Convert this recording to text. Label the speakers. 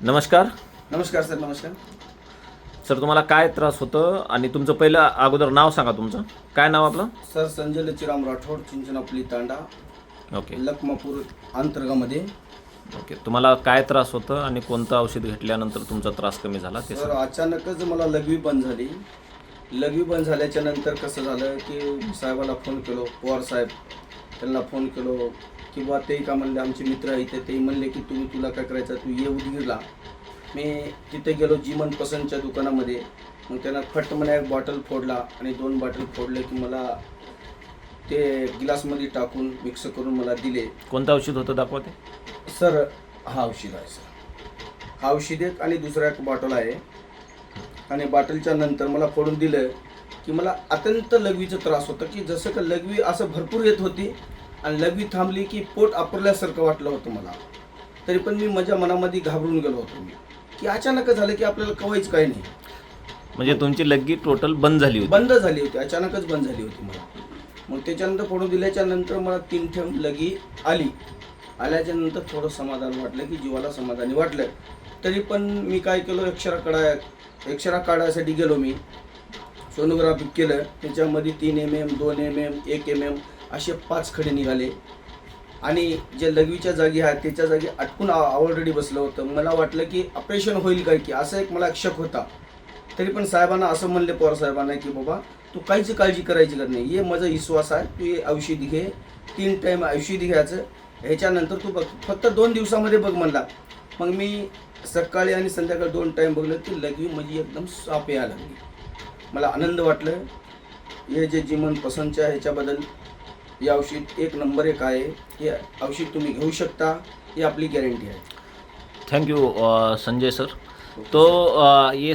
Speaker 1: नमस्कार
Speaker 2: नमस्कार सर. नमस्कार
Speaker 1: सर. तुम्हाला काय त्रास होतं आणि तुमचं पहिलं अगोदर नाव सांगा. तुमचं काय नाव आपलं?
Speaker 2: सर. संजय लच्छीराम राठोड, चिंचनापल्ली तांडा,
Speaker 1: ओके
Speaker 2: लखमापूर अंतर्गामध्ये.
Speaker 1: ओके. तुम्हाला काय त्रास होतं आणि कोणतं औषध घेतल्यानंतर तुमचा त्रास कमी झाला ते
Speaker 2: सर
Speaker 1: सांगा.
Speaker 2: अचानकच मला लघवी बंद झाली. लघवी बंद झाल्याच्या नंतर कसं झालं की साहेबाला फोन केलो, पवार साहेब त्यांना फोन केलो किंवा ते का म्हणले, आमचे मित्र आहेत ते म्हणले की तुला काय करायचं तू ये उदगीरला. मी तिथे गेलो जीवन पसंतच्या दुकानामध्ये. मग त्यांना फट मला एक बॉटल फोडला आणि 2 बॉटल फोडले की मला ते गिलासमध्ये टाकून मिक्स करून मला दिले.
Speaker 1: कोणतं औषध होतं दाखवा ते.
Speaker 2: सर हा औषध आहे सर. हा औषध एक आणि दुसरा एक बॉटल आहे. आणि बॉटलच्या नंतर मला फोडून दिलं की मला अत्यंत लघवीचा त्रास होता की जसं का लघवी असं भरपूर येत होती आणि लघवी थांबली की पोट आपरल्यासारखं वाटलं होतं मला. तरी पण मी माझ्या मनामध्ये घाबरून गेलो होतो मी की अचानक झालं की आपल्याला कवायच काही नाही.
Speaker 1: म्हणजे तुमची लग्गी टोटल बंद झाली होती.
Speaker 2: बंद झाली होती, अचानकच बंद झाली होती मला. मग त्याच्यानंतर फोडून दिल्याच्या नंतर मला 3 थेंब लगी आली. आल्याच्या नंतर थोडं समाधान वाटलं की जीवाला समाधानी वाटलं. तरी पण मी काय केलं, एक्सरा काढायसाठी गेलो. मी सोनोग्राफी केलं. त्याच्यामध्ये 3 mm, 2 mm, 1 mm असे 5 खडे निघाले. आणि जे लघवीच्या जागी आहे त्याच्या जागी अटकून ऑलरेडी बसलं होतं. मला वाटलं की ऑपरेशन होईल काय की असं एक मला शक होता. तरी पण साहेबांना असं म्हणले, पवार साहेबांना की बाबा तू काहीच काळजी करायची गरज नाही, ये माझा विश्वास आहे, तू हे औषध घे, 3 टाईम औषध घ्यायचं, ह्याच्यानंतर तू बघ, फक्त 2 दिवसामध्ये बघ म्हणला. मग मी सकाळी आणि संध्याकाळी 2 टाईम बघलं की लघवी म्हणजे एकदम साफ यायला लागली. मला आनंद वाटलं. हे जे जीवन पसंतच्या ह्याच्याबद्दल हे औषध 1 नंबर 1 आहे. हे औषध तुम्ही घेऊ शकता, ही आपली गॅरंटी आहे.
Speaker 1: Thank you Sanjay sir. तो ये